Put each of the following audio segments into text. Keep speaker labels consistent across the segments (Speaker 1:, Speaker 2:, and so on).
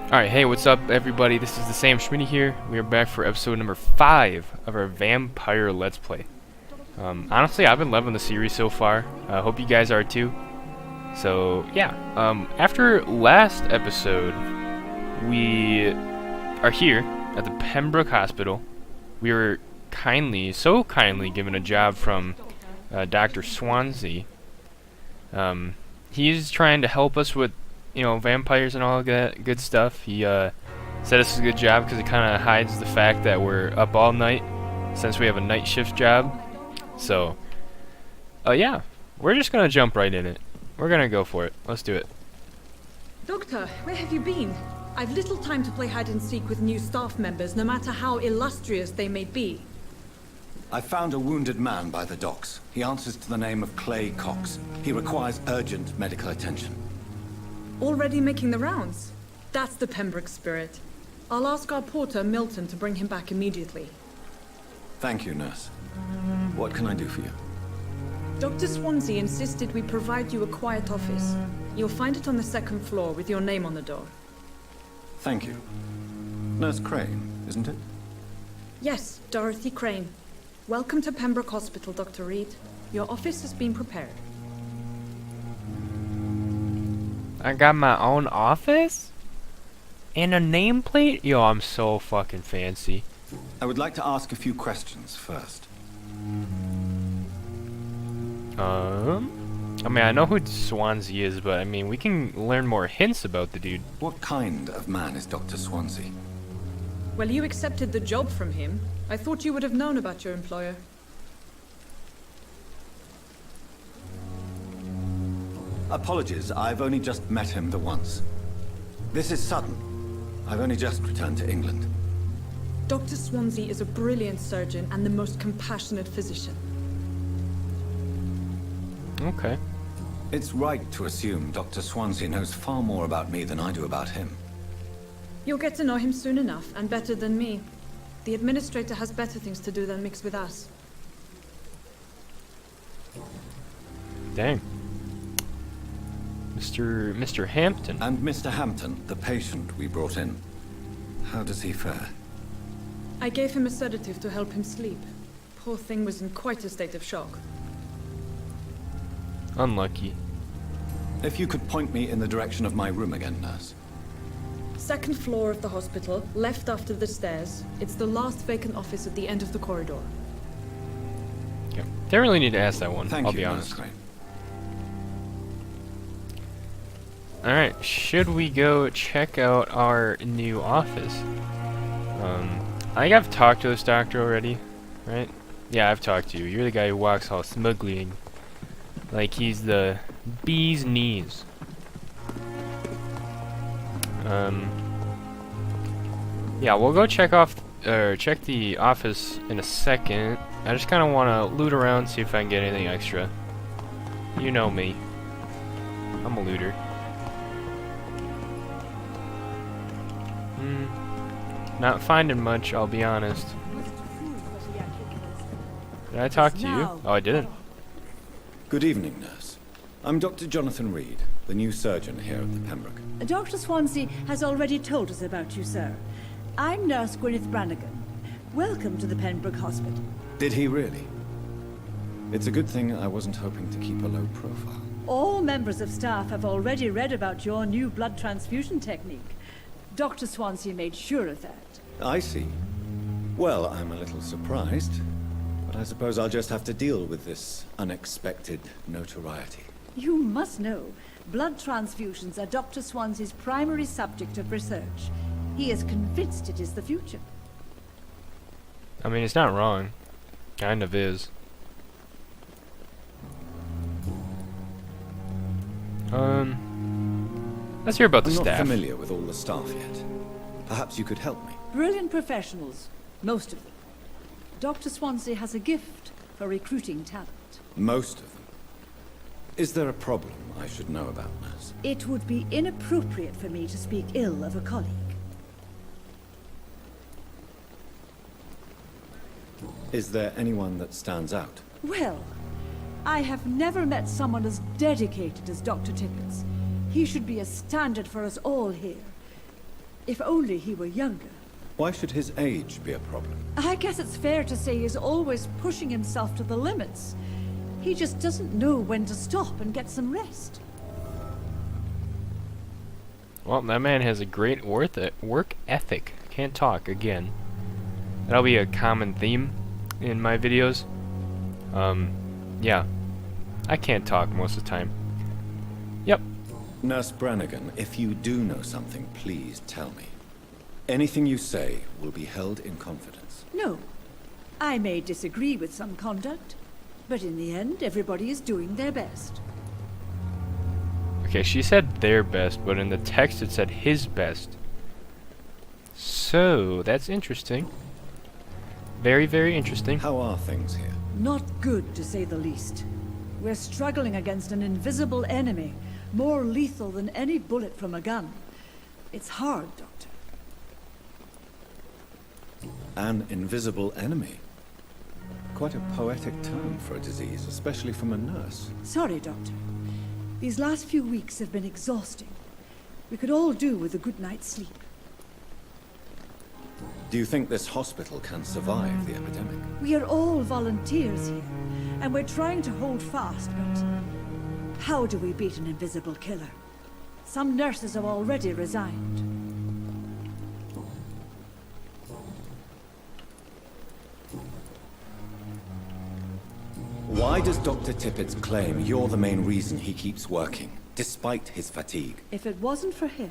Speaker 1: Alright, hey, what's up everybody? This is TheSamSchmidty here. We are back for episode number 5 of our Vampyr Let's Play. Honestly, I've been loving the series so far. I hope you guys are too. So, yeah. After last episode, we are here at the Pembroke Hospital. We were so kindly given a job from Dr. Swansea. He's trying to help us with vampires and all that good stuff. He said this is a good job because it kind of hides the fact that we're up all night since we have a night shift job. So, yeah, we're just gonna jump right in it. We're gonna go for it. Let's do it.
Speaker 2: Doctor, where have you been? I've little time to play hide and seek with new staff members, no matter how illustrious they may be.
Speaker 3: I found a wounded man by the docks. He answers to the name of Clay Cox. He requires urgent medical attention.
Speaker 2: Already making the rounds? That's the Pembroke spirit. I'll ask our porter, Milton, to bring him back immediately.
Speaker 3: Thank you, nurse. What can I do for you?
Speaker 2: Dr. Swansea insisted we provide you a quiet office. You'll find it on the second floor with your name on the door.
Speaker 3: Thank you. Nurse Crane, isn't it?
Speaker 2: Yes, Dorothy Crane. Welcome to Pembroke Hospital, Dr. Reed. Your office has been prepared.
Speaker 1: I got my own office? And a nameplate? Yo, I'm so fucking fancy.
Speaker 3: I would like to ask a few questions first.
Speaker 1: I mean, I know who Swansea is, but I mean, we can learn more hints about the dude.
Speaker 3: What kind of man is Dr. Swansea?
Speaker 2: Well, you accepted the job from him. I thought you would have known about your employer.
Speaker 3: Apologies, I've only just met him the once. This is sudden. I've only just returned to England.
Speaker 2: Dr. Swansea is a brilliant surgeon and the most compassionate physician.
Speaker 1: Okay.
Speaker 3: It's right to assume Dr. Swansea knows far more about me than I do about him.
Speaker 2: You'll get to know him soon enough, and better than me. The administrator has better things to do than mix with us.
Speaker 1: Dang. Mr. Hampton.
Speaker 3: And Mr. Hampton, the patient we brought in. How does he fare?
Speaker 2: I gave him a sedative to help him sleep. Poor thing was in quite a state of shock.
Speaker 1: Unlucky.
Speaker 3: If you could point me in the direction of my room again, nurse.
Speaker 2: Second floor of the hospital, left after the stairs. It's the last vacant office at the end of the corridor.
Speaker 1: Okay. Didn't really need to ask that one,
Speaker 3: Thank
Speaker 1: I'll
Speaker 3: you,
Speaker 1: be
Speaker 3: Nurse
Speaker 1: honest.
Speaker 3: Crane.
Speaker 1: Alright, should we go check out our new office? I think I've talked to this doctor already, right? Yeah, I've talked to you. You're the guy who walks all smugly and like he's the bee's knees. Yeah, we'll go check the office in a second. I just kind of want to loot around, see if I can get anything extra. You know me. I'm a looter. Not finding much, I'll be honest. Did I talk to you? Oh, I didn't.
Speaker 3: Good evening, nurse. I'm Dr. Jonathan Reed, the new surgeon here at the Pembroke.
Speaker 4: Dr. Swansea has already told us about you, sir. I'm Nurse Gwyneth Brannigan. Welcome to the Pembroke Hospital.
Speaker 3: Did he really? It's a good thing I wasn't hoping to keep a low profile.
Speaker 4: All members of staff have already read about your new blood transfusion technique. Dr. Swansea made sure of that.
Speaker 3: I see. Well, I'm a little surprised, but I suppose I'll just have to deal with this unexpected notoriety.
Speaker 4: You must know, blood transfusions are Dr. Swansea's primary subject of research. He is convinced it is the future.
Speaker 1: I mean, it's not wrong. Kind of is. Let's hear about the
Speaker 3: I'm not
Speaker 1: staff.
Speaker 3: familiar with all the staff yet. Perhaps you could help me.
Speaker 4: Brilliant professionals, most of them. Dr. Swansea has a gift for recruiting talent.
Speaker 3: Most of them. Is there a problem I should know about, nurse?
Speaker 4: It would be inappropriate for me to speak ill of a colleague.
Speaker 3: Is there anyone that stands out?
Speaker 4: Well, I have never met someone as dedicated as Dr. Tippett. He should be a standard for us all here. If only he were younger.
Speaker 3: Why should his age be a problem?
Speaker 4: I guess it's fair to say he's always pushing himself to the limits. He just doesn't know when to stop and get some rest.
Speaker 1: Well, that man has a great work ethic. Can't talk again. That'll be a common theme in my videos. Yeah. I can't talk most of the time. Yep.
Speaker 3: Nurse Brannigan, if you do know something, please tell me. Anything you say will be held in confidence.
Speaker 4: No. I may disagree with some conduct, but in the end, everybody is doing their best.
Speaker 1: Okay, she said their best, but in the text it said his best. So, that's interesting. Very, very interesting.
Speaker 3: How are things here?
Speaker 4: Not good, to say the least. We're struggling against an invisible enemy, more lethal than any bullet from a gun. It's hard, Doctor.
Speaker 3: An invisible enemy? Quite a poetic term for a disease, especially from a nurse.
Speaker 4: Sorry, Doctor. These last few weeks have been exhausting. We could all do with a good night's sleep.
Speaker 3: Do you think this hospital can survive the epidemic?
Speaker 4: We are all volunteers here, and we're trying to hold fast, but how do we beat an invisible killer? Some nurses have already resigned.
Speaker 3: Why does Dr. Tippett's claim you're the main reason he keeps working, despite his fatigue?
Speaker 4: If it wasn't for him,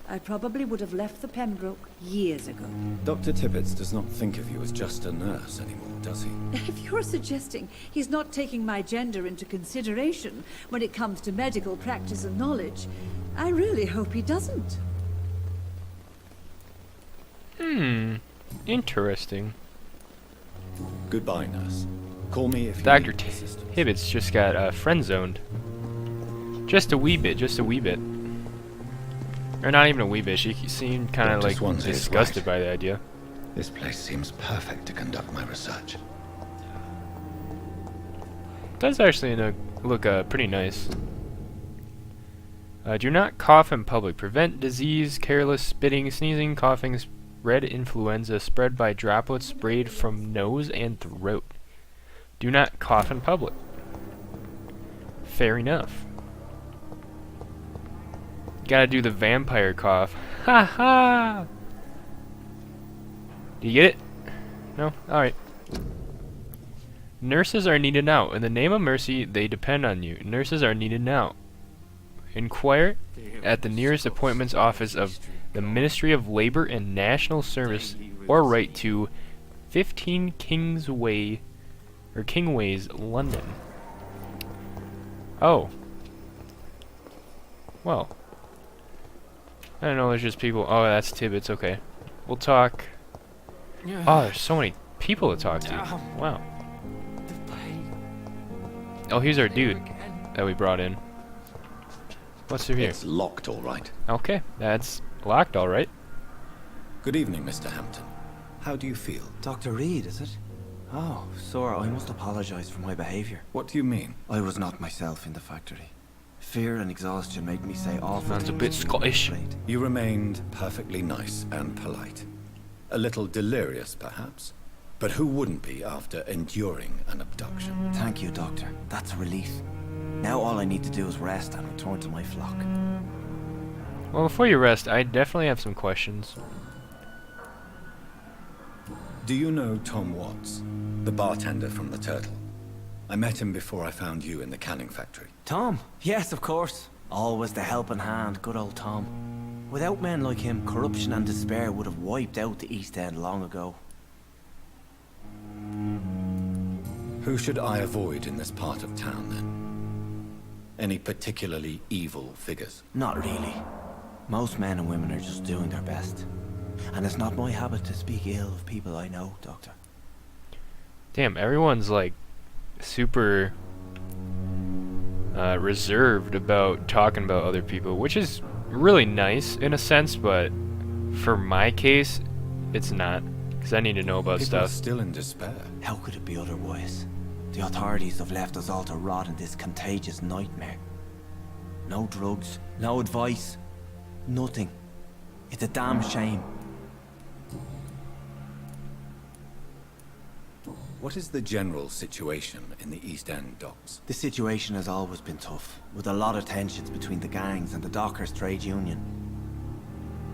Speaker 4: I probably would have left the Pembroke years ago.
Speaker 3: Dr. Tippett does not think of you as just a nurse anymore, does he?
Speaker 4: If you're suggesting he's not taking my gender into consideration when it comes to medical practice and knowledge, I really hope he doesn't.
Speaker 1: Interesting.
Speaker 3: Goodbye, nurse. Call me if you
Speaker 1: Dr.
Speaker 3: need assistance.
Speaker 1: Hibbett's just got friend-zoned. Just a wee bit, just a wee bit. Or not even a wee bit, she seemed kind of like
Speaker 3: Swansea is
Speaker 1: disgusted
Speaker 3: right.
Speaker 1: by the idea.
Speaker 3: This place seems perfect to conduct my research.
Speaker 1: Does actually look pretty nice. Do not cough in public. Prevent disease, careless spitting, sneezing, coughing, red influenza spread by droplets sprayed from nose and throat. Do not cough in public. Fair enough. Gotta do the vampire cough. Ha ha! Do you get it? No? Alright. Nurses are needed now. In the name of mercy, they depend on you. Nurses are needed now. Inquire at the nearest appointments office of the Ministry of Labor and National Service, or write to 15 Kingsway, or Kingways, London. Oh. Well. I don't know, there's just people. Oh, that's Tibbetts, okay. We'll talk. Oh, there's so many people to talk to. Wow. Oh, here's our dude that we brought in. What's through here?
Speaker 3: It's locked, all right.
Speaker 1: Okay, that's locked, alright.
Speaker 3: Good evening, Mr. Hampton. How do you feel?
Speaker 5: Dr. Reed, is it? Oh, sir, I must apologize for my behavior.
Speaker 3: What do you mean?
Speaker 5: I was not myself in the factory. Fear and exhaustion made me say awful
Speaker 1: Sounds a
Speaker 5: things
Speaker 1: bit
Speaker 5: to you,
Speaker 1: Scottish.
Speaker 5: I'm afraid.
Speaker 3: You remained perfectly nice and polite. A little delirious, perhaps. But who wouldn't be after enduring an abduction?
Speaker 5: Thank you, Doctor. That's a relief. Now all I need to do is rest and return to my flock.
Speaker 1: Well, before you rest, I definitely have some questions.
Speaker 3: Do you know Tom Watts, the bartender from the Turtle? I met him before I found you in the canning factory.
Speaker 5: Tom? Yes, of course. Always the helping hand, good old Tom. Without men like him, corruption and despair would have wiped out the East End long ago.
Speaker 3: Who should I avoid in this part of town, then? Any particularly evil figures?
Speaker 5: Not really. Most men and women are just doing their best. And it's not my habit to speak ill of people I know, Doctor.
Speaker 1: Damn, everyone's like super reserved about talking about other people, which is really nice in a sense, but for my case, it's not, because I need to know about
Speaker 3: People are
Speaker 1: stuff.
Speaker 3: still in despair.
Speaker 5: How could it be otherwise? The authorities have left us all to rot in this contagious nightmare. No drugs, no advice, nothing. It's a damn shame.
Speaker 3: What is the general situation in the East End docks?
Speaker 5: The situation has always been tough, with a lot of tensions between the gangs and the dockers' trade union.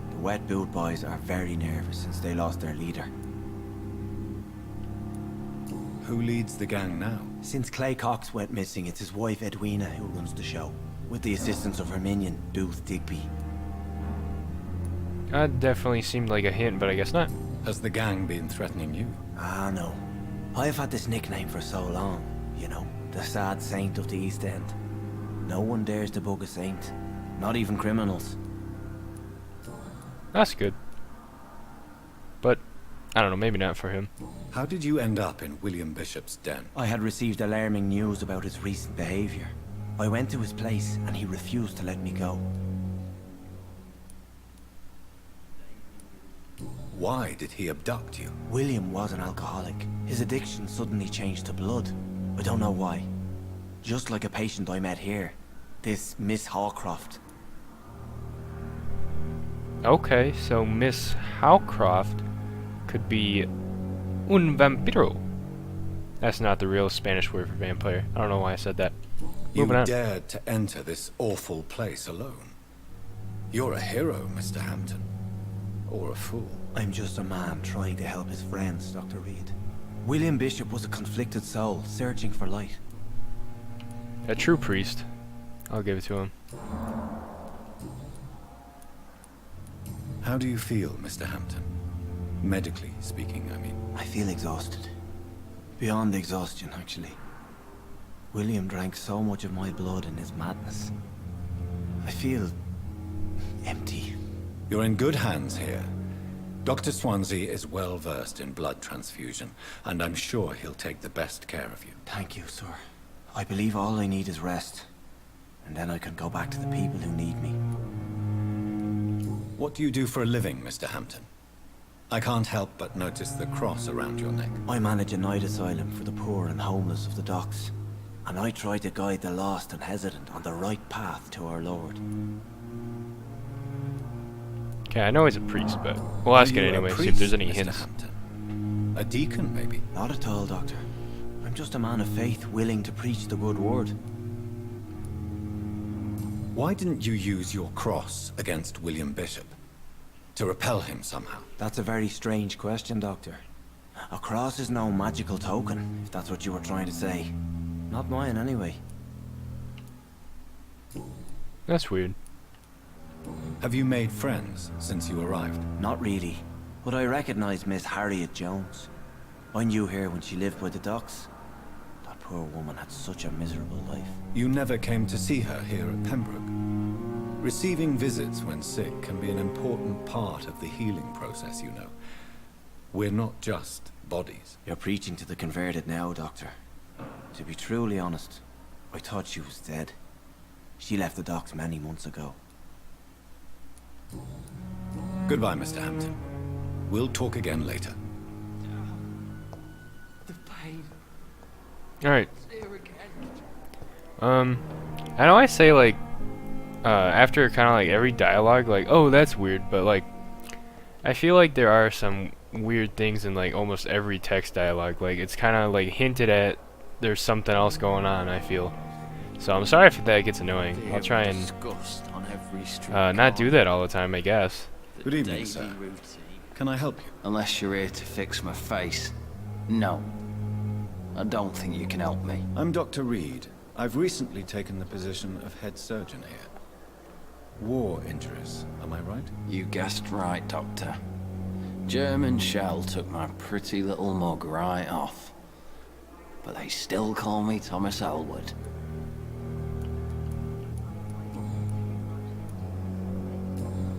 Speaker 5: The wet boot boys are very nervous since they lost their leader.
Speaker 3: Who leads the gang now?
Speaker 5: Since Clay Cox went missing, it's his wife Edwina who runs the show, with the assistance of her minion, Booth Digby.
Speaker 1: That definitely seemed like a hint, but I guess not.
Speaker 3: Has the gang been threatening you?
Speaker 5: Ah, no. I've had this nickname for so long, you know, the sad saint of the East End. No one dares to bug a saint, not even criminals.
Speaker 1: That's good. But, I don't know, maybe not for him.
Speaker 3: How did you end up in William Bishop's den?
Speaker 5: I had received alarming news about his recent behavior. I went to his place and he refused to let me go.
Speaker 3: Why did he abduct you?
Speaker 5: William was an alcoholic. His addiction suddenly changed to blood. I don't know why. Just like a patient I met here. This Miss Hawcroft.
Speaker 1: Okay, so Miss Howcroft could be un vampiro. That's not the real Spanish word for vampire. I don't know why I said that.
Speaker 3: You
Speaker 1: Moving on.
Speaker 3: dared to enter this awful place alone. You're a hero, Mr. Hampton. Or a fool.
Speaker 5: I'm just a man trying to help his friends, Dr. Reed. William Bishop was a conflicted soul, searching for light.
Speaker 1: A true priest. I'll give it to him.
Speaker 3: How do you feel, Mr. Hampton? Medically speaking, I mean.
Speaker 5: I feel exhausted. Beyond exhaustion, actually. William drank so much of my blood in his madness. I feel empty.
Speaker 3: You're in good hands here. Dr. Swansea is well versed in blood transfusion, and I'm sure he'll take the best care of you.
Speaker 5: Thank you, sir. I believe all I need is rest. And then I can go back to the people who need me.
Speaker 3: What do you do for a living, Mr. Hampton? I can't help but notice the cross around your neck.
Speaker 5: I manage a night asylum for the poor and homeless of the docks. And I try to guide the lost and hesitant on the right path to our Lord.
Speaker 1: Okay, I know he's a priest, but we'll ask it
Speaker 3: Are you a
Speaker 1: anyway, see if
Speaker 3: priest,
Speaker 1: there's any
Speaker 3: Mr.
Speaker 1: hints.
Speaker 3: Hampton? A deacon, maybe?
Speaker 5: Not at all, Doctor. I'm just a man of faith willing to preach the good word.
Speaker 3: Why didn't you use your cross against William Bishop? To repel him somehow?
Speaker 5: That's a very strange question, Doctor. A cross is no magical token, if that's what you were trying to say. Not mine, anyway.
Speaker 1: That's weird.
Speaker 3: Have you made friends since you arrived?
Speaker 5: Not really. But I recognize Miss Harriet Jones. I knew her when she lived by the docks. That poor woman had such a miserable life.
Speaker 3: You never came to see her here at Pembroke. Receiving visits when sick can be an important part of the healing process, you know. We're not just bodies.
Speaker 5: You're preaching to the converted now, Doctor. To be truly honest, I thought she was dead. She left the docks many months ago.
Speaker 3: Goodbye, Mr. Hampton. We'll talk again later.
Speaker 5: The pain.
Speaker 1: Alright. I know I say like after kind of like every dialogue like, oh, that's weird, but like I feel like there are some weird things in like almost every text dialogue. Like it's kind of like hinted at there's something else going on, I feel. So I'm sorry if that gets annoying. I'll try and not do that all the time, I guess.
Speaker 3: Good evening, sir. Can I help you?
Speaker 6: Unless you're here to fix my face. No. I don't think you can help me.
Speaker 3: I'm Dr. Reed. I've recently taken the position of head surgeon here. War injuries, am I right?
Speaker 6: You guessed right, Doctor. German shell took my pretty little mug right off. But they still call me Thomas Elwood.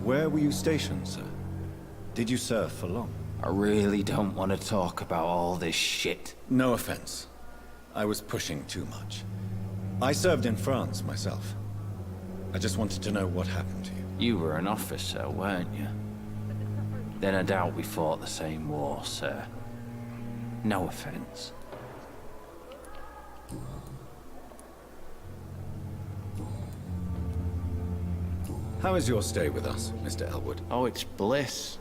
Speaker 3: Where were you stationed, sir? Did you serve for long?
Speaker 6: I really don't want to talk about all this shit.
Speaker 3: No offense. I was pushing too much. I served in France myself. I just wanted to know what happened to you.
Speaker 6: You were an officer, weren't you? Then I doubt we fought the same war, sir. No offense.
Speaker 3: How is your stay with us, Mr. Elwood?
Speaker 6: Oh, it's bliss.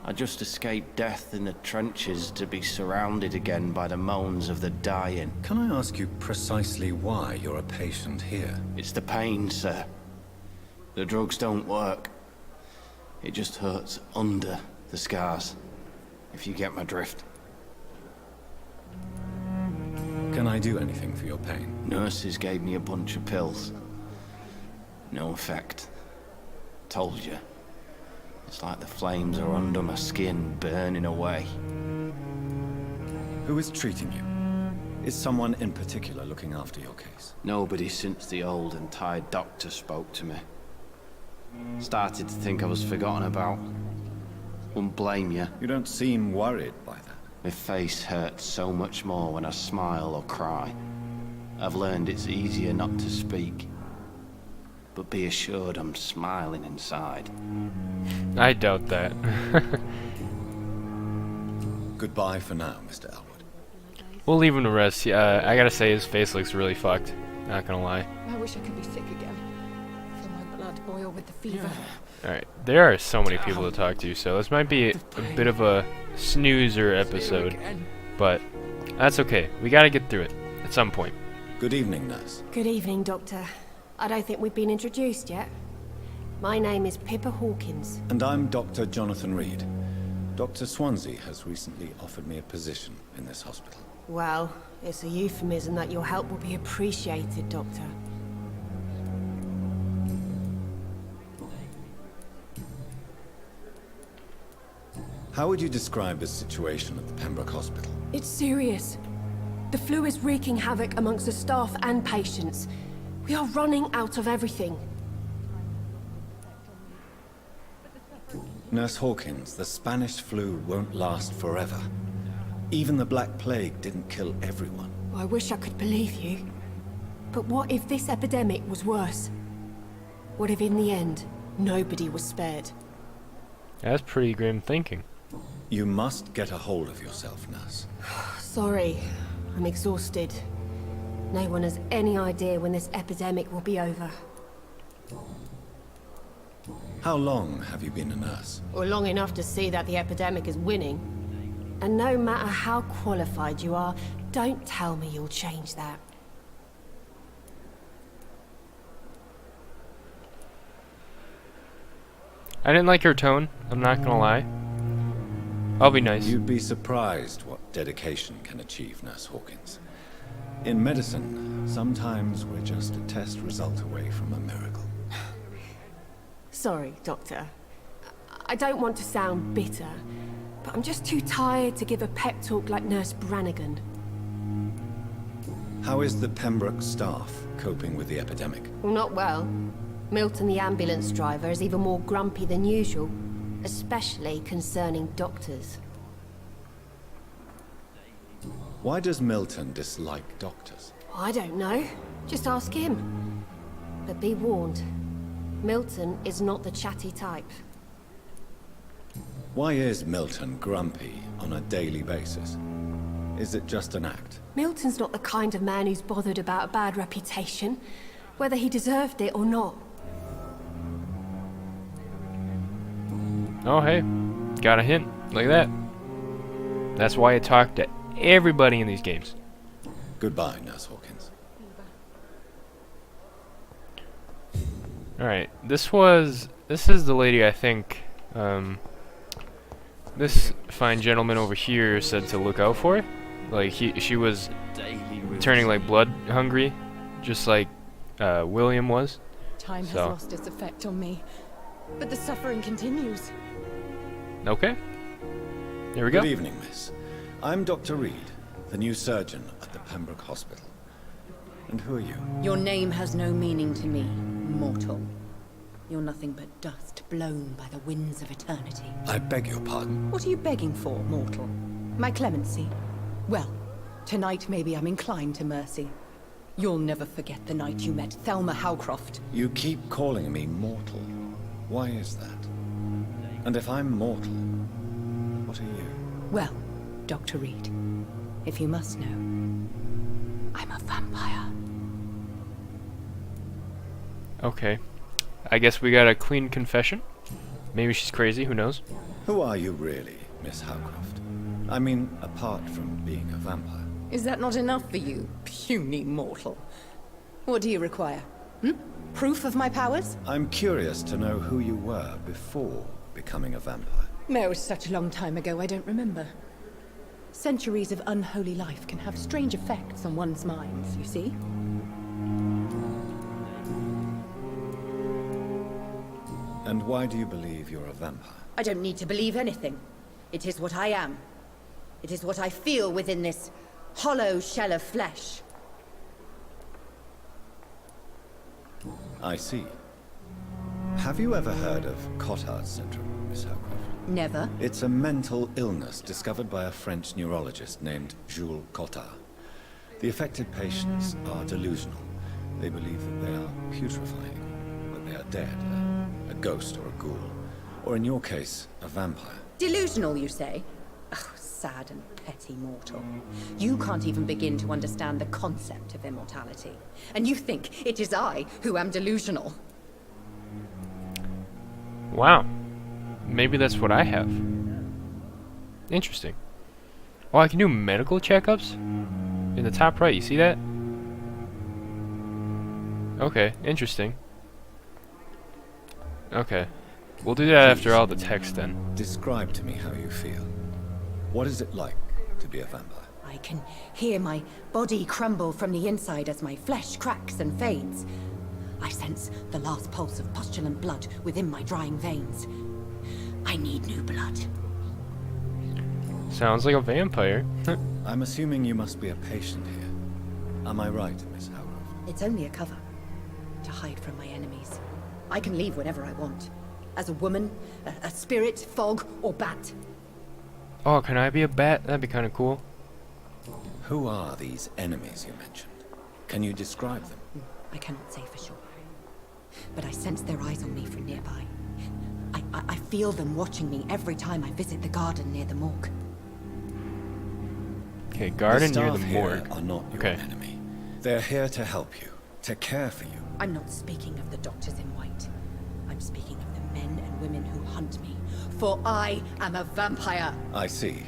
Speaker 6: I just escaped death in the trenches to be surrounded again by the moans of the dying.
Speaker 3: Can I ask you precisely why you're a patient here?
Speaker 6: It's the pain, sir. The drugs don't work. It just hurts under the scars, if you get my drift.
Speaker 3: Can I do anything for your pain?
Speaker 6: Nurses gave me a bunch of pills. No effect. Told you. It's like the flames are under my skin, burning away.
Speaker 3: Who is treating you? Is someone in particular looking after your case?
Speaker 6: Nobody since the old and tired doctor spoke to me. Started to think I was forgotten about. Wouldn't blame you.
Speaker 3: You don't seem worried by that.
Speaker 6: My face hurts so much more when I smile or cry. I've learned it's easier not to speak. But be assured I'm smiling inside.
Speaker 1: I doubt that.
Speaker 3: Goodbye for now, Mr. Elwood.
Speaker 1: We'll leave him to rest. I gotta say, his face looks really fucked. Not gonna lie.
Speaker 2: I wish I could be sick again. Feel my blood boil with the fever.
Speaker 1: Alright, there are so many people to talk to, so this might be a bit of a snoozer episode. But that's okay. We gotta get through it at some point.
Speaker 3: Good evening, nurse.
Speaker 7: Good evening, Doctor. I don't think we've been introduced yet. My name is Pippa Hawkins.
Speaker 3: And I'm Dr. Jonathan Reed. Dr. Swansea has recently offered me a position in this hospital.
Speaker 7: Well, it's a euphemism that your help will be appreciated, Doctor.
Speaker 3: How would you describe the situation at the Pembroke Hospital?
Speaker 7: It's serious. The flu is wreaking havoc amongst the staff and patients. We are running out of everything.
Speaker 3: Nurse Hawkins, the Spanish flu won't last forever. Even the Black Plague didn't kill everyone.
Speaker 7: I wish I could believe you. But what if this epidemic was worse? What if in the end, nobody was spared?
Speaker 1: That's pretty grim thinking.
Speaker 3: You must get a hold of yourself, nurse.
Speaker 7: Sorry, I'm exhausted. No one has any idea when this epidemic will be over.
Speaker 3: How long have you been a nurse?
Speaker 7: Or long enough to see that the epidemic is winning. And no matter how qualified you are, don't tell me you'll change that.
Speaker 1: I didn't like her tone, I'm not gonna lie. I'll be nice.
Speaker 3: You'd be surprised what dedication can achieve, Nurse Hawkins. In medicine, sometimes we're just a test result away from a miracle.
Speaker 7: Sorry, Doctor. I don't want to sound bitter, but I'm just too tired to give a pep talk like Nurse Brannigan.
Speaker 3: How is the Pembroke staff coping with the epidemic?
Speaker 7: Well, not well. Milton, the ambulance driver, is even more grumpy than usual, especially concerning doctors.
Speaker 3: Why does Milton dislike doctors?
Speaker 7: I don't know. Just ask him. But be warned, Milton is not the chatty type.
Speaker 3: Why is Milton grumpy on a daily basis? Is it just an act?
Speaker 7: Milton's not the kind of man who's bothered about a bad reputation, whether he deserved it or not.
Speaker 1: Oh hey, got a hint. Look at that. That's why I talk to everybody in these games.
Speaker 3: Goodbye, Nurse Hawkins.
Speaker 1: Alright, this is the lady I think this fine gentleman over here said to look out for. Like she was turning like blood hungry, just like William was.
Speaker 2: Time has lost its effect on me, but the suffering continues.
Speaker 1: Okay. There we go.
Speaker 3: Good evening, miss. I'm Dr. Reed, the new surgeon at the Pembroke Hospital. And who are you?
Speaker 8: Your name has no meaning to me, mortal. You're nothing but dust blown by the winds of eternity.
Speaker 3: I beg your pardon.
Speaker 8: What are you begging for, mortal? My clemency? Well, tonight maybe I'm inclined to mercy. You'll never forget the night you met Thelma Howcroft.
Speaker 3: You keep calling me mortal. Why is that? And if I'm mortal, what are you?
Speaker 8: Well, Dr. Reed, if you must know, I'm a vampire.
Speaker 1: Okay. I guess we got a clean confession. Maybe she's crazy, who knows?
Speaker 3: Who are you really, Miss Howcroft? I mean, apart from being a vampire.
Speaker 8: Is that not enough for you, puny mortal? What do you require? Proof of my powers?
Speaker 3: I'm curious to know who you were before becoming a vampire.
Speaker 8: No, it was such a long time ago, I don't remember. Centuries of unholy life can have strange effects on one's minds, you see?
Speaker 3: And why do you believe you're a vampire?
Speaker 8: I don't need to believe anything. It is what I am. It is what I feel within this hollow shell of flesh.
Speaker 3: I see. Have you ever heard of Cotard's syndrome, Miss Howcroft?
Speaker 8: Never.
Speaker 3: It's a mental illness discovered by a French neurologist named Jules Cotard. The affected patients are delusional. They believe that they are putrefying, that they are dead, a ghost or a ghoul, or in your case, a vampire.
Speaker 8: Delusional, you say? Oh, sad and petty mortal. You can't even begin to understand the concept of immortality. And you think it is I who am delusional.
Speaker 1: Wow. Maybe that's what I have. Interesting. Oh, I can do medical checkups? In the top right, you see that? Okay, interesting. Okay. We'll do that after all the text then.
Speaker 3: Describe to me how you feel. What is it like to be a vampire?
Speaker 8: I can hear my body crumble from the inside as my flesh cracks and fades. I sense the last pulse of pustulant blood within my drying veins. I need new blood.
Speaker 1: Sounds like a vampire.
Speaker 3: I'm assuming you must be a patient here. Am I right, Miss Howcroft?
Speaker 8: It's only a cover. To hide from my enemies. I can leave whenever I want. As a woman, a spirit, fog, or bat.
Speaker 1: Oh, can I be a bat? That'd be kind of cool.
Speaker 3: Who are these enemies you mentioned? Can you describe them?
Speaker 8: I cannot say for sure. But I sense their eyes on me from nearby. I feel them watching me every time I visit the garden near the morgue.
Speaker 1: Okay, garden
Speaker 3: the
Speaker 1: near the
Speaker 3: staff here
Speaker 1: morgue.
Speaker 3: are not your
Speaker 1: Okay.
Speaker 3: enemy. They're here to help you, to care for you.
Speaker 8: I'm not speaking of the doctors in white. I'm speaking of the men and women who hunt me. For I am a vampire.
Speaker 3: I see.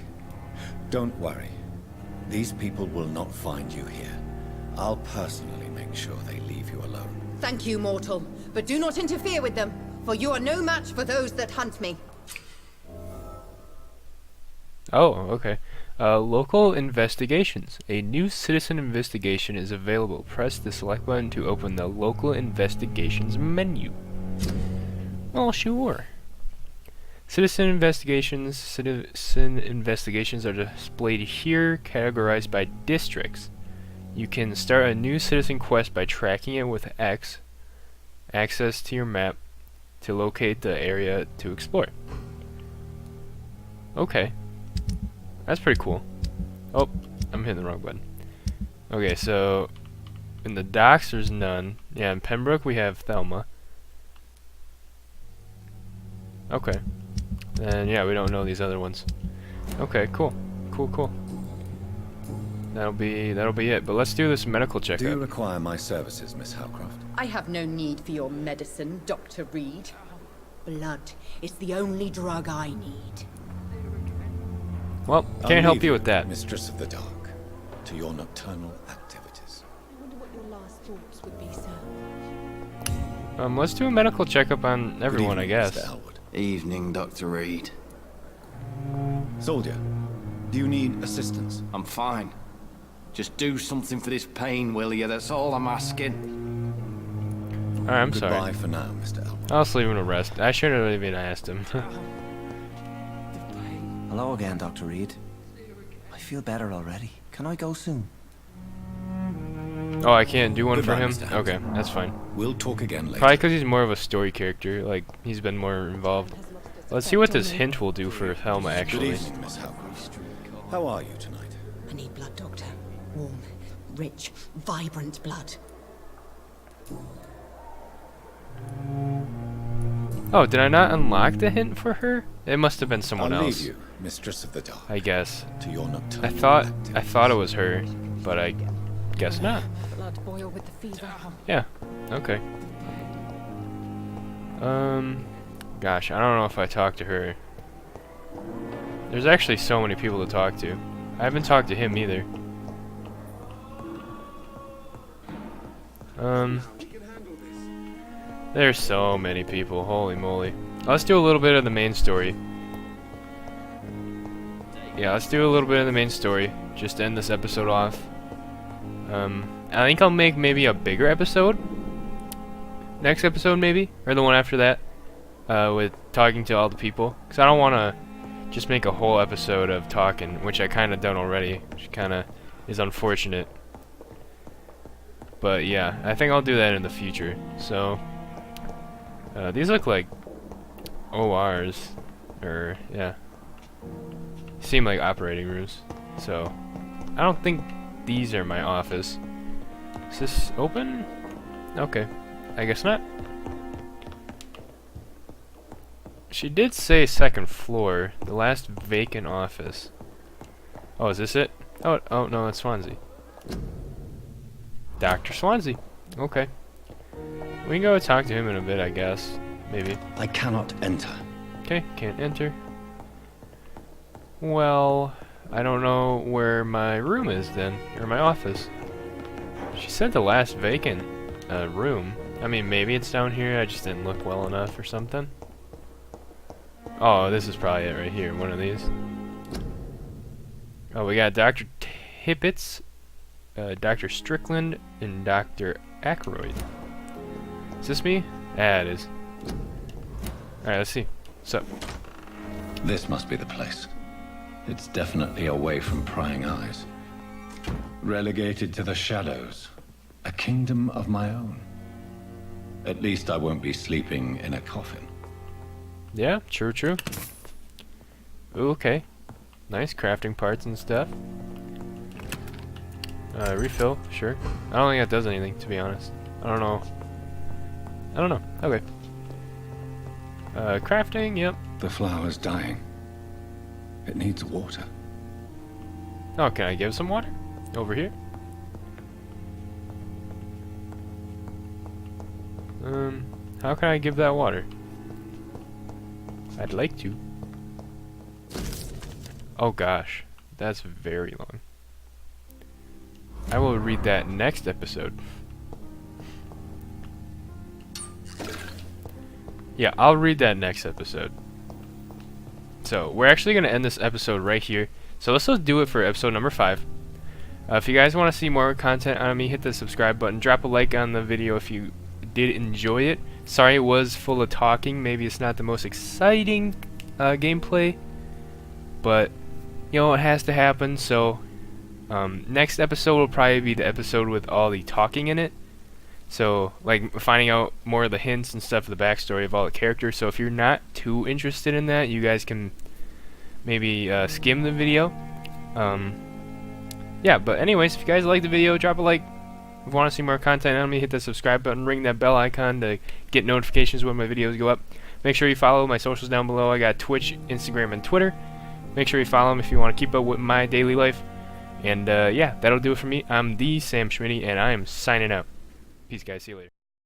Speaker 3: Don't worry. These people will not find you here. I'll personally make sure they leave you alone.
Speaker 8: Thank you, mortal. But do not interfere with them, for you are no match for those that hunt me.
Speaker 1: Oh, okay. Local investigations. A new citizen investigation is available. Press the select button to open the local investigations menu. Well, sure. Citizen investigations are displayed here, categorized by districts. You can start a new citizen quest by tracking it with X, access to your map to locate the area to explore. Okay. That's pretty cool. Oh, I'm hitting the wrong button. Okay, so in the docks there's none. Yeah, in Pembroke we have Thelma. Okay. And yeah, we don't know these other ones. Okay, cool. Cool. That'll be it. But let's do this medical checkup.
Speaker 3: Do you require my services, Miss Howcroft?
Speaker 8: I have no need for your medicine, Dr. Reed. Blood is the only drug I need.
Speaker 1: Well,
Speaker 3: I'll
Speaker 1: can't help
Speaker 3: leave
Speaker 1: you with that.
Speaker 3: Mistress of the Dark, to your nocturnal activities.
Speaker 8: I wonder what your last thoughts would be, sir.
Speaker 1: Let's do a medical checkup on everyone,
Speaker 3: Good
Speaker 1: I
Speaker 3: evening,
Speaker 1: guess.
Speaker 3: Mr. Elwood.
Speaker 6: Evening, Dr. Reed.
Speaker 3: Soldier, do you need assistance?
Speaker 6: I'm fine. Just do something for this pain, will you? That's all I'm asking.
Speaker 1: Alright, I'm
Speaker 3: Goodbye
Speaker 1: sorry.
Speaker 3: for now, Mr. Elwood.
Speaker 1: I'll just leave him to rest. I shouldn't have even asked him.
Speaker 5: Hello again, Dr. Reed. I feel better already. Can I go soon?
Speaker 1: Oh, I can't do one for
Speaker 3: Goodbye,
Speaker 1: him?
Speaker 3: Mr.
Speaker 1: Okay,
Speaker 3: Hampton.
Speaker 1: that's fine.
Speaker 3: We'll talk again later.
Speaker 1: Probably because he's more of a story character. Like, he's been more involved. Let's see what this hint will do for Thelma,
Speaker 3: Good
Speaker 1: actually.
Speaker 3: evening, Miss Howcroft. How are you tonight?
Speaker 8: I need blood, Doctor. Warm, rich, vibrant blood.
Speaker 1: Oh, did I not unlock the hint for her? It must have been someone
Speaker 3: I'll
Speaker 1: else.
Speaker 3: leave you, Mistress of the Dark,
Speaker 1: I guess.
Speaker 3: to your nocturnal
Speaker 1: I thought
Speaker 3: activities.
Speaker 1: it was her, but I guess not.
Speaker 8: Blood boil with the fever.
Speaker 1: Yeah. Okay. Gosh, I don't know if I talked to her. There's actually so many people to talk to. I haven't talked to him either. There's so many people, holy moly. Let's do a little bit of the main story. Yeah, let's do a little bit of the main story, just to end this episode off. I think I'll make maybe a bigger episode. Next episode maybe, or the one after that, with talking to all the people. Because I don't want to just make a whole episode of talking, which I kind of done already, which kind of is unfortunate. But yeah, I think I'll do that in the future. So, these look like ORs, or yeah, seem like operating rooms. So, I don't think these are my office. Is this open? Okay, I guess not. She did say second floor, the last vacant office. Oh, is this it? Oh no, that's Swansea. Dr. Swansea. Okay. We can go talk to him in a bit, I guess. Maybe.
Speaker 3: I cannot enter.
Speaker 1: Okay, can't enter. Well, I don't know where my room is then, or my office. She said the last vacant room. I mean, maybe it's down here, I just didn't look well enough or something. Oh, this is probably it right here, one of these. Oh, we got Dr. Tippett, Dr. Strickland, and Dr. Aykroyd. Is this me? Ah, it is. Alright, let's see. What's up?
Speaker 3: This must be the place. It's definitely away from prying eyes. Relegated to the shadows. A kingdom of my own. At least I won't be sleeping in a coffin.
Speaker 1: Yeah, true. Ooh, okay. Nice crafting parts and stuff. Refill, sure. I don't think that does anything, to be honest. I don't know. Okay. Crafting, yep.
Speaker 3: The flower's dying. It needs water.
Speaker 1: Oh, can I give some water? Over here? How can I give that water? I'd like to. Oh gosh, that's very long. I will read that next episode. Yeah, I'll read that next episode. So, we're actually going to end this episode right here. So let's just do it for episode number 5. If you guys want to see more content on me, hit the subscribe button. Drop a like on the video if you did enjoy it. Sorry it was full of talking. Maybe it's not the most exciting gameplay. But, you know, it has to happen. So, next episode will probably be the episode with all the talking in it. So, like, finding out more of the hints and stuff, the backstory of all the characters. So if you're not too interested in that, you guys can maybe skim the video. Yeah, but anyways, if you guys like the video, drop a like. If you want to see more content on me, hit the subscribe button, ring that bell icon to get notifications when my videos go up. Make sure you follow my socials down below. I got Twitch, Instagram, and Twitter. Make sure you follow them if you want to keep up with my daily life. And yeah, that'll do it for me. I'm TheSamSchmidty, and I am signing out. Peace, guys. See you later.